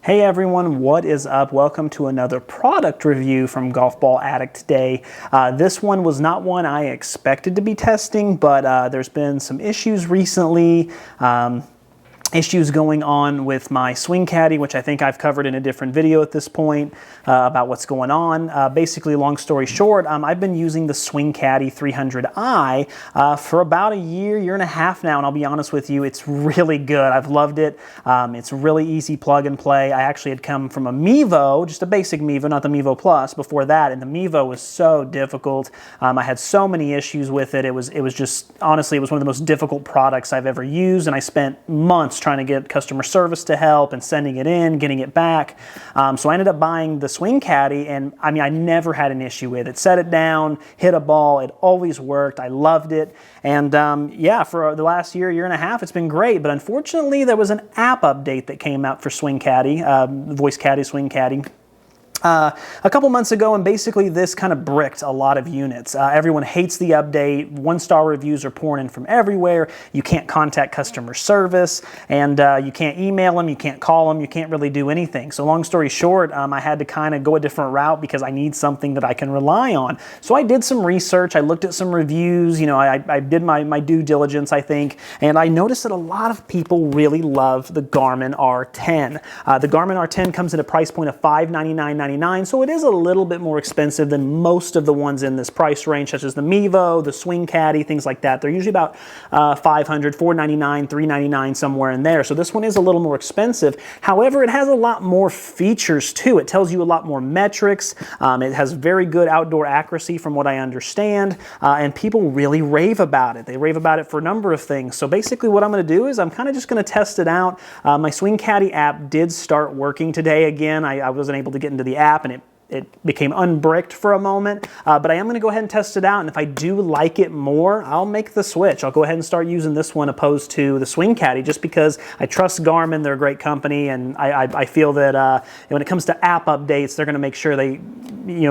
Hey everyone, what is up? Welcome to another product review from Golf Ball Addict today. This one was not one I expected to be testing, but there's been some issues recently. Issues going on with my swing caddy, which I think I've covered in a different video at this point about what's going on. Basically, long story short, I've been using the Swing Caddy 300i for about a year and a half now, and I'll be honest with you, it's really good. I've loved it. It's really easy plug and play. I actually had come from a Mevo, just a basic Mevo, not the Mevo Plus, before that, and the Mevo was so difficult. I had so many issues with it. It was just, honestly, it was one of the most difficult products I've ever used, and I spent months trying to get customer service to help and sending it in, getting it back. So I ended up buying the Swing Caddy, and I mean, I never had an issue with it. Set it down, hit a ball, it always worked. I loved it. And yeah, for the last year and a half, it's been great. But unfortunately, there was an app update that came out for Swing Caddy, Voice Caddy, Swing Caddy. A couple months ago, and basically this kind of bricked a lot of units. Everyone hates the update. 1-star reviews are pouring in from everywhere. You can't contact customer service, and you can't email them, you can't call them, you can't really do anything. So long story short, I had to kind of go a different route because I need something that I can rely on. So I did some research, I looked at some reviews, you know, I did my due diligence, I think, and I noticed that a lot of people really love the Garmin R10. The Garmin R10 comes at a price point of $599.99. So it is a little bit more expensive than most of the ones in this price range, such as the Mevo, the Swing Caddy, things like that. They're usually about $500, $499, $399, somewhere in there. So this one is a little more expensive. However, it has a lot more features too. It tells you a lot more metrics. It has very good outdoor accuracy from what I understand, and people really rave about it. They rave about it for a number of things. So basically what I'm going to do is I'm kind of just going to test it out. My Swing Caddy app did start working today again. I wasn't able to get into the app, and it became unbricked for a moment, but I am going to go ahead and test it out, and if I do like it more, I'll make the switch. I'll go ahead and start using this one opposed to the Swing Caddy, just because I trust Garmin. They're a great company, and I feel that when it comes to app updates, they're going to make sure they,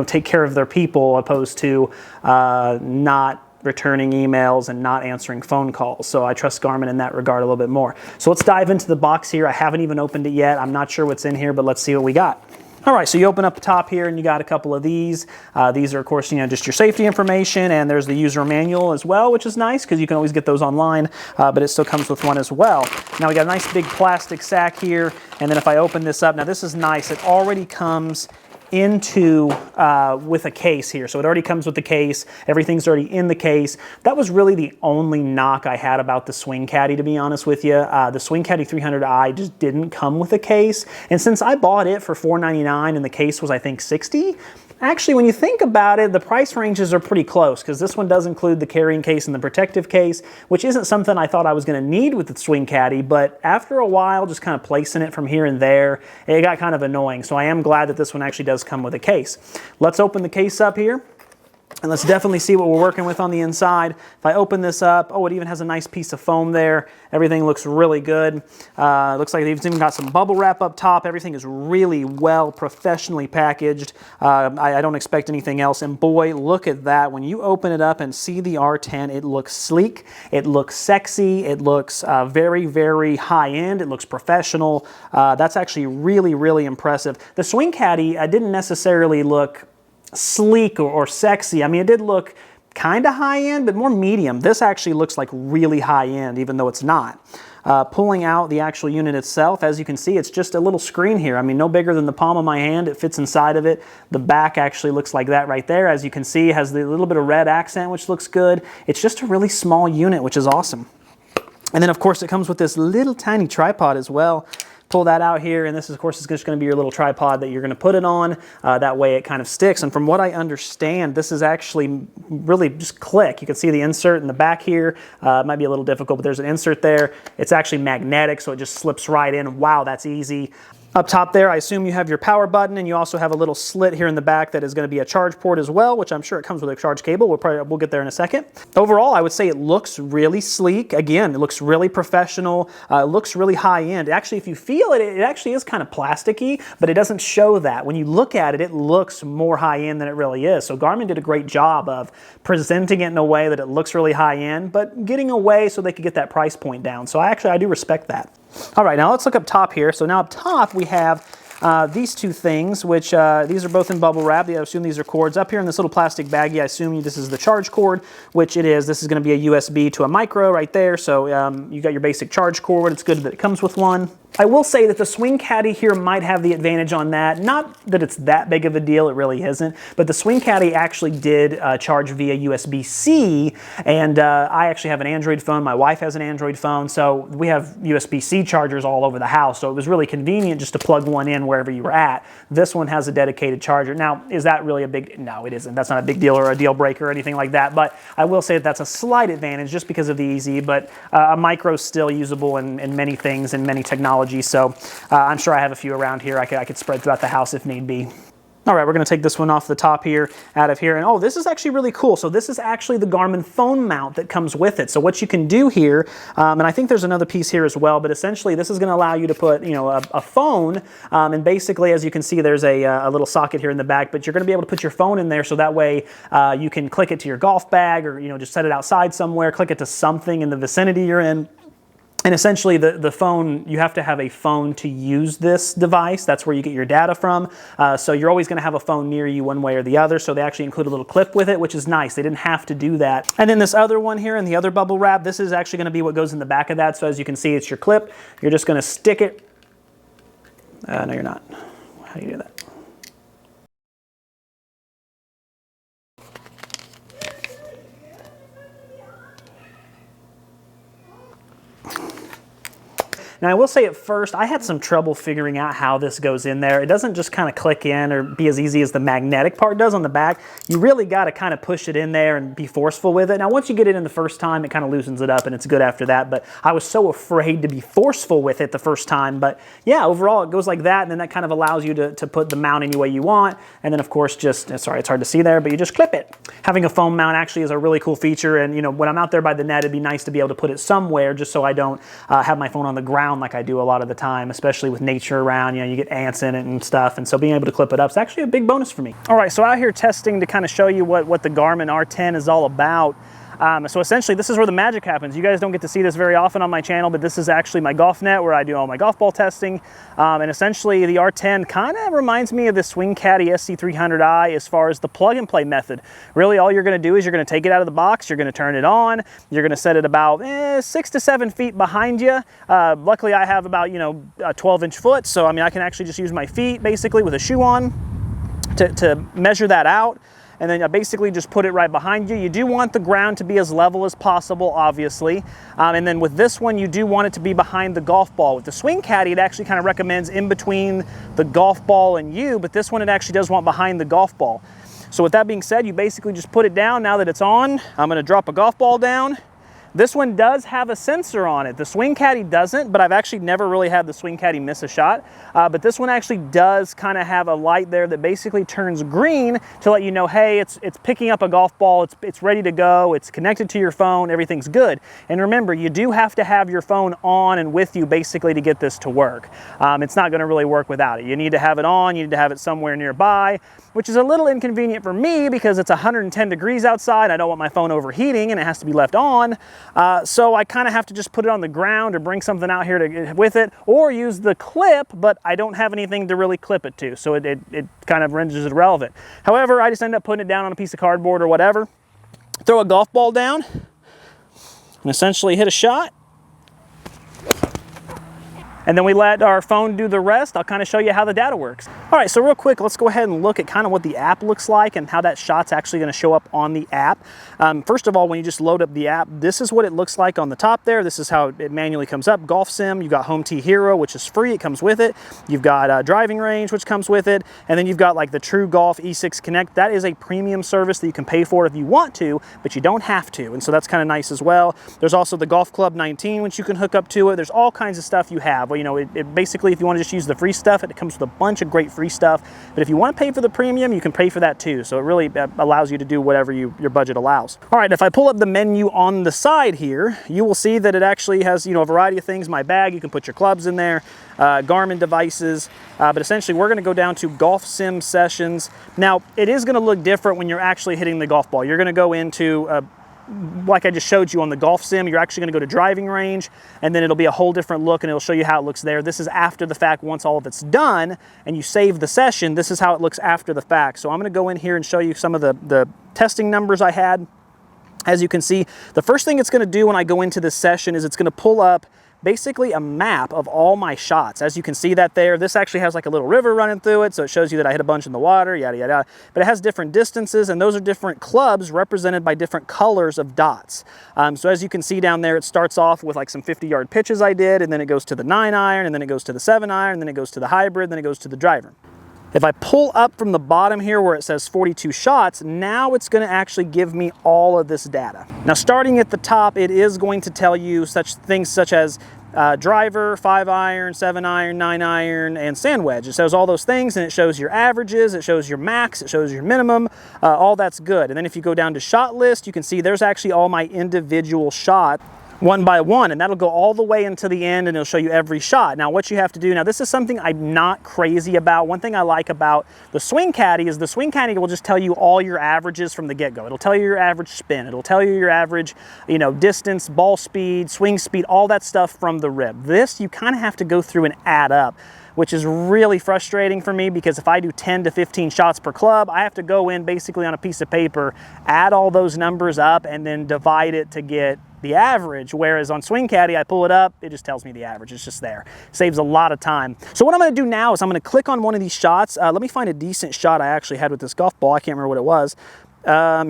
take care of their people, opposed to not returning emails and not answering phone calls. So I trust Garmin in that regard a little bit more. So let's dive into the box here. I haven't even opened it yet. I'm not sure what's in here, but let's see what we got. All right, so you open up the top here and you got a couple of these. These are, of course, just your safety information, and there's the user manual as well, which is nice because you can always get those online, but it still comes with one as well. Now we got a nice big plastic sack here, and then if I open this up, now this is nice. It already comes into with a case here. So it already comes with the case. Everything's already in the case. That was really the only knock I had about the Swing Caddy, to be honest with you. The Swing Caddy 300i just didn't come with a case. And since I bought it for $499 and the case was, I think, $60, actually, when you think about it, the price ranges are pretty close, because this one does include the carrying case and the protective case, which isn't something I thought I was going to need with the Swing Caddy, but after a while, just kind of placing it from here and there, it got kind of annoying. So I am glad that this one actually does come with a case. Let's open the case up here, and let's definitely see what we're working with on the inside. If I open this up, oh, it even has a nice piece of foam there. Everything looks really good. Looks like they've even got some bubble wrap up top. Everything is really well professionally packaged. I don't expect anything else. And boy, look at that. When you open it up and see the R10, it looks sleek. It looks sexy. It looks very, very high end. It looks professional. That's actually really, really impressive. The Swing Caddy didn't necessarily look sleek or sexy. I mean, it did look kind of high-end, but more medium. This actually looks like really high-end, even though it's not. Pulling out the actual unit itself, as you can see, it's just a little screen here. I mean, no bigger than the palm of my hand. It fits inside of it. The back actually looks like that right there. As you can see, it has the little bit of red accent, which looks good. It's just a really small unit, which is awesome. And then, of course, it comes with this little tiny tripod as well. Pull that out here, and this, of course, is just going to be your little tripod that you're going to put it on. That way it kind of sticks. And from what I understand, this is actually really just click. You can see the insert in the back here. It might be a little difficult, but there's an insert there. It's actually magnetic, so it just slips right in. Wow, that's easy. Up top there, I assume you have your power button, and you also have a little slit here in the back that is going to be a charge port as well, which I'm sure it comes with a charge cable. We'll get there in a second. Overall, I would say it looks really sleek. Again, it looks really professional. It looks really high end. Actually, if you feel it, it actually is kind of plasticky, but it doesn't show that. When you look at it, it looks more high end than it really is. So Garmin did a great job of presenting it in a way that it looks really high end, but getting away so they could get that price point down. So I do respect that. All right, now let's look up top here. So now up top we have these two things, which these are both in bubble wrap. I assume these are cords. Up here in this little plastic baggie, I assume this is the charge cord, which it is. This is going to be a USB to a micro right there. So you got your basic charge cord. It's good that it comes with one. I will say that the Swing Caddy here might have the advantage on that. Not that it's that big of a deal, it really isn't, but the Swing Caddy actually did charge via USB-C, and I actually have an Android phone, my wife has an Android phone, so we have USB-C chargers all over the house, so it was really convenient just to plug one in wherever you were at. This one has a dedicated charger. Now, is that really a big, no, it isn't. That's not a big deal or a deal breaker or anything like that, but I will say that that's a slight advantage just because of the easy, but a micro is still usable in many things and many technologies. So I'm sure I have a few around here I could spread throughout the house if need be. All right, we're going to take this one off the top here, out of here. And oh, this is actually really cool. So this is actually the Garmin phone mount that comes with it. So what you can do here, and I think there's another piece here as well, but essentially this is going to allow you to put, a phone, and basically, as you can see, there's a little socket here in the back, but you're going to be able to put your phone in there so that way you can click it to your golf bag or, just set it outside somewhere, click it to something in the vicinity you're in. And essentially the phone, you have to have a phone to use this device. That's where you get your data from. So you're always gonna have a phone near you one way or the other. So they actually include a little clip with it, which is nice. They didn't have to do that. And then this other one here in the other bubble wrap, this is actually gonna be what goes in the back of that. So as you can see, it's your clip. You're just gonna stick it. No, you're not. How do you do that? Now I will say at first, I had some trouble figuring out how this goes in there. It doesn't just kind of click in or be as easy as the magnetic part does on the back. You really got to kind of push it in there and be forceful with it. Now once you get it in the first time, it kind of loosens it up and it's good after that. But I was so afraid to be forceful with it the first time. But yeah, overall it goes like that, and then that kind of allows you to put the mount any way you want. And then of course sorry, it's hard to see there, but you just clip it. Having a phone mount actually is a really cool feature, and when I'm out there by the net, it'd be nice to be able to put it somewhere just so I don't have my phone on the ground like I do a lot of the time, especially with nature around. You get ants in it and stuff, and so being able to clip it up is actually a big bonus for me. All right, so out here testing to kind of show you what the Garmin R10 is all about. So essentially this is where the magic happens. You guys don't get to see this very often on my channel, but this is actually my golf net where I do all my golf ball testing. And essentially the R10 kind of reminds me of the Swing Caddy SC300i as far as the plug and play method. Really all you're going to do is you're going to take it out of the box, you're going to turn it on, you're going to set it about 6 to 7 feet behind you. Luckily I have about a 12-inch foot, so I can actually just use my feet basically with a shoe on to measure that out. And then I basically just put it right behind you. You do want the ground to be as level as possible, obviously. And then with this one, you do want it to be behind the golf ball. With the Swing Caddy, it actually kind of recommends in between the golf ball and you, but this one it actually does want behind the golf ball. So with that being said, you basically just put it down. Now that it's on, I'm gonna drop a golf ball down. This one does have a sensor on it. The Swing Caddy doesn't, but I've actually never really had the Swing Caddy miss a shot. But this one actually does kind of have a light there that basically turns green to let you know, hey, it's picking up a golf ball, it's ready to go, it's connected to your phone, everything's good. And remember, you do have to have your phone on and with you basically to get this to work. It's not gonna really work without it. You need to have it on, you need to have it somewhere nearby, which is a little inconvenient for me because it's 110 degrees outside. I don't want my phone overheating and it has to be left on. So I kind of have to just put it on the ground or bring something out here with it, or use the clip, but I don't have anything to really clip it to, so it kind of renders it irrelevant. However, I just end up putting it down on a piece of cardboard or whatever, throw a golf ball down, and essentially hit a shot. And then we let our phone do the rest. I'll kind of show you how the data works. All right, so real quick, let's go ahead and look at kind of what the app looks like and how that shot's actually gonna show up on the app. First of all, when you just load up the app, this is what it looks like on the top there. This is how it manually comes up. Golf Sim, you've got Home Tee Hero, which is free, it comes with it. You've got Driving Range, which comes with it. And then you've got like the True Golf E6 Connect. That is a premium service that you can pay for if you want to, but you don't have to. And so that's kind of nice as well. There's also the Golf Club 19, which you can hook up to it. There's all kinds of stuff you have. It basically, if you want to just use the free stuff, it comes with a bunch of great free stuff. But if you want to pay for the premium, you can pay for that too. So it really allows you to do whatever your budget allows. All right, if I pull up the menu on the side here, you will see that it actually has a variety of things. My bag, you can put your clubs in there, Garmin devices, but essentially we're going to go down to Golf Sim Sessions. Now, it is going to look different when you're actually hitting the golf ball. You're going to go into like I just showed you on the golf sim, you're actually gonna go to driving range, and then it'll be a whole different look, and it'll show you how it looks there. This is after the fact. Once all of it's done and you save the session, this is how it looks after the fact. So I'm gonna go in here and show you some of the testing numbers I had. As you can see, the first thing it's gonna do when I go into this session is it's gonna pull up basically a map of all my shots. As you can see that there, this actually has like a little river running through it, so it shows you that I hit a bunch in the water, yada, yada, yada. But it has different distances, and those are different clubs represented by different colors of dots. So as you can see down there, it starts off with like some 50-yard pitches I did, and then it goes to the 9-iron, and then it goes to the 7-iron, and then it goes to the hybrid, and then it goes to the driver. If I pull up from the bottom here where it says 42 shots, now it's going to actually give me all of this data. Now, starting at the top, it is going to tell you such things such as driver, 5-iron, 7-iron, 9-iron, and sand wedge. It shows all those things, and it shows your averages, it shows your max, it shows your minimum, all that's good. And then if you go down to shot list, you can see there's actually all my individual shots, one by one, and that'll go all the way into the end, and it'll show you every shot. Now, what you have to do, now this is something I'm not crazy about. One thing I like about the Swing Caddy is the Swing Caddy will just tell you all your averages from the get-go. It'll tell you your average spin. It'll tell you your average, you know, distance, ball speed, swing speed, all that stuff from the rib. This, you kind of have to go through and add up, which is really frustrating for me, because if I do 10 to 15 shots per club, I have to go in basically on a piece of paper, add all those numbers up, and then divide it to get the average. Whereas on Swing Caddy, I pull it up, it just tells me the average. It's just there. Saves a lot of time. So what I'm going to do now is I'm going to click on one of these shots. Let me find a decent shot I actually had with this golf ball. I can't remember what it was.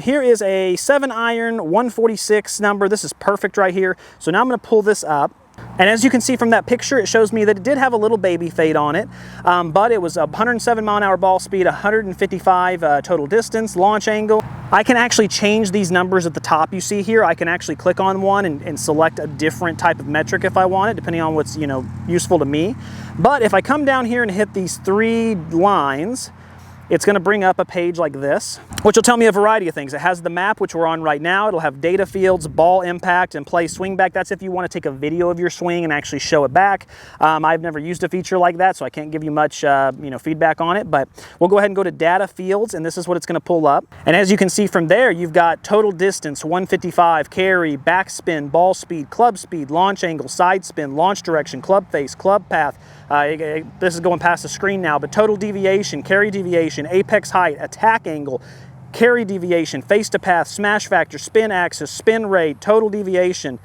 Here is a 7-iron 146 number. This is perfect right here. So now I'm going to pull this up. And as you can see from that picture, it shows me that it did have a little baby fade on it, but it was a 107-mile-an-hour ball speed, 155 total distance, launch angle. I can actually change these numbers at the top you see here. I can actually click on one and select a different type of metric if I want it, depending on what's, you know, useful to me. But if I come down here and hit these 3 lines, it's going to bring up a page like this, which will tell me a variety of things. It has the map, which we're on right now. It'll have data fields, ball impact, and play swing back. That's if you want to take a video of your swing and actually show it back. I've never used a feature like that, so I can't give you much you know, feedback on it, but we'll go ahead and go to data fields, and this is what it's going to pull up. And as you can see from there, you've got total distance, 155, carry, backspin, ball speed, club speed, launch angle, side spin, launch direction, club face, club path. This is going past the screen now, but total deviation, carry deviation, apex height, attack angle, carry deviation, face to path, smash factor, spin axis, spin rate, total deviation.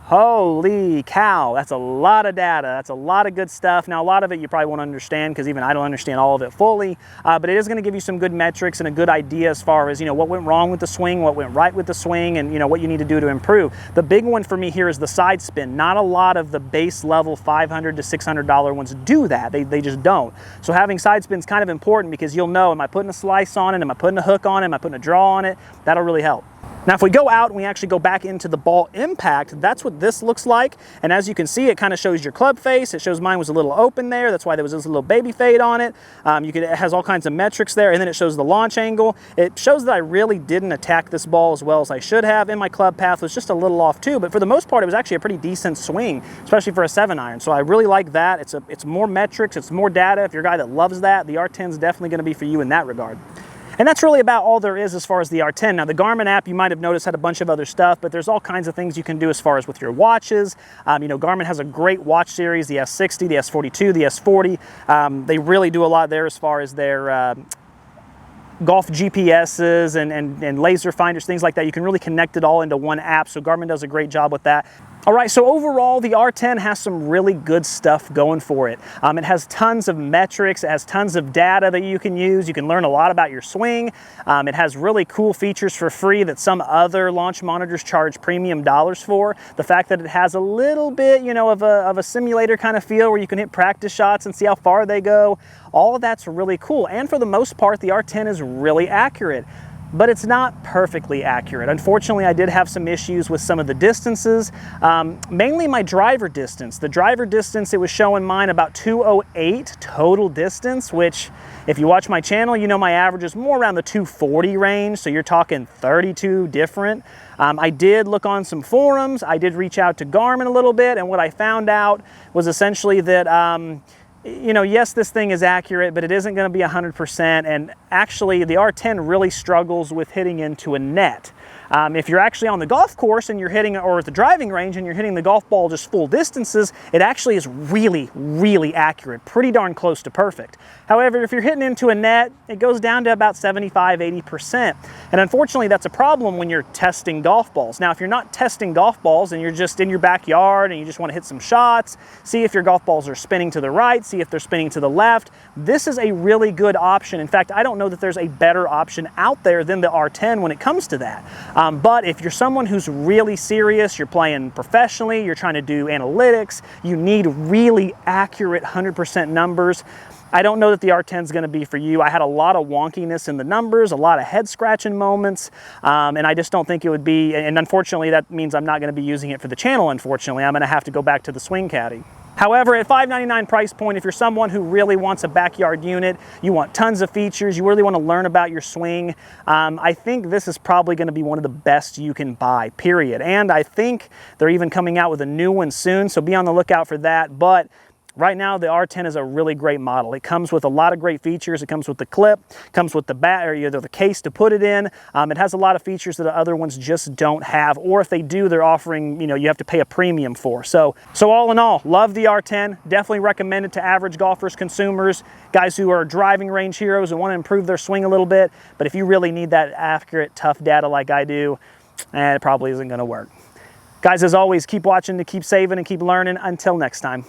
Holy cow, that's a lot of data. That's a lot of good stuff. Now, a lot of it you probably won't understand, because even I don't understand all of it fully, but it is going to give you some good metrics and a good idea as far as, you know, what went wrong with the swing, what went right with the swing, and, you know, what you need to do to improve. The big one for me here is the side spin. Not a lot of the base level $500 to $600 ones do that. They just don't. So having side spin is kind of important, because you'll know, am I putting a slice on it? Am I putting a hook on it? Am I putting a draw on it? That'll really help. Now, if we go out and we actually go back into the ball impact, that's what this looks like. And as you can see, it kind of shows your club face. It shows mine was a little open there. That's why there was this little baby fade on it. It has all kinds of metrics there. And then it shows the launch angle. It shows that I really didn't attack this ball as well as I should have. And my club path was just a little off too. But for the most part, it was actually a pretty decent swing, especially for a 7-iron. So I really like that. It's more metrics. It's more data. If you're a guy that loves that, the R10 is definitely going to be for you in that regard. And that's really about all there is as far as the R10. Now, the Garmin app, you might have noticed, had a bunch of other stuff, but there's all kinds of things you can do as far as with your watches. You know, Garmin has a great watch series, the S60, the S42, the S40. They really do a lot there as far as their golf GPSs and laser finders, things like that. You can really connect it all into one app, so Garmin does a great job with that. All right, so overall, the R10 has some really good stuff going for it. It has tons of metrics, it has tons of data that you can use. You can learn a lot about your swing. It has really cool features for free that some other launch monitors charge premium dollars for. The fact that it has a little bit, you know, of a simulator kind of feel where you can hit practice shots and see how far they go. All of that's really cool. And for the most part, the R10 is really accurate. But it's not perfectly accurate. Unfortunately, I did have some issues with some of the distances, mainly my driver distance. The driver distance, it was showing mine about 208 total distance, which if you watch my channel, you know my average is more around the 240 range, so you're talking 32 different. I did look on some forums, I did reach out to Garmin a little bit, and what I found out was essentially that you know, yes, this thing is accurate, but it isn't going to be 100%. And actually, the R10 really struggles with hitting into a net. If you're actually on the golf course and you're hitting, or at the driving range and you're hitting the golf ball just full distances, it actually is really, really accurate, pretty darn close to perfect. However, if you're hitting into a net, it goes down to about 75, 80%. And unfortunately, that's a problem when you're testing golf balls. Now, if you're not testing golf balls and you're just in your backyard and you just want to hit some shots, see if your golf balls are spinning to the right, see if they're spinning to the left, this is a really good option. In fact, I don't know that there's a better option out there than the R10 when it comes to that. But if you're someone who's really serious, you're playing professionally, you're trying to do analytics, you need really accurate 100% numbers, I don't know that the R10 is going to be for you. I had a lot of wonkiness in the numbers, a lot of head scratching moments, and I just don't think it would be, and unfortunately that means I'm not going to be using it for the channel, unfortunately. I'm going to have to go back to the Swing Caddy. However, at $599 price point, if you're someone who really wants a backyard unit, you want tons of features, you really want to learn about your swing, I think this is probably going to be one of the best you can buy, period. And I think they're even coming out with a new one soon, so be on the lookout for that. But right now, the R10 is a really great model. It comes with a lot of great features. It comes with the clip, comes with the the case to put it in. It has a lot of features that the other ones just don't have, or if they do, they're offering, you know, you have to pay a premium for. So all in all, love the R10. Definitely recommend it to average golfers, consumers, guys who are driving range heroes and want to improve their swing a little bit. But if you really need that accurate, tough data like I do, it probably isn't going to work. Guys, as always, keep watching to keep saving and keep learning. Until next time.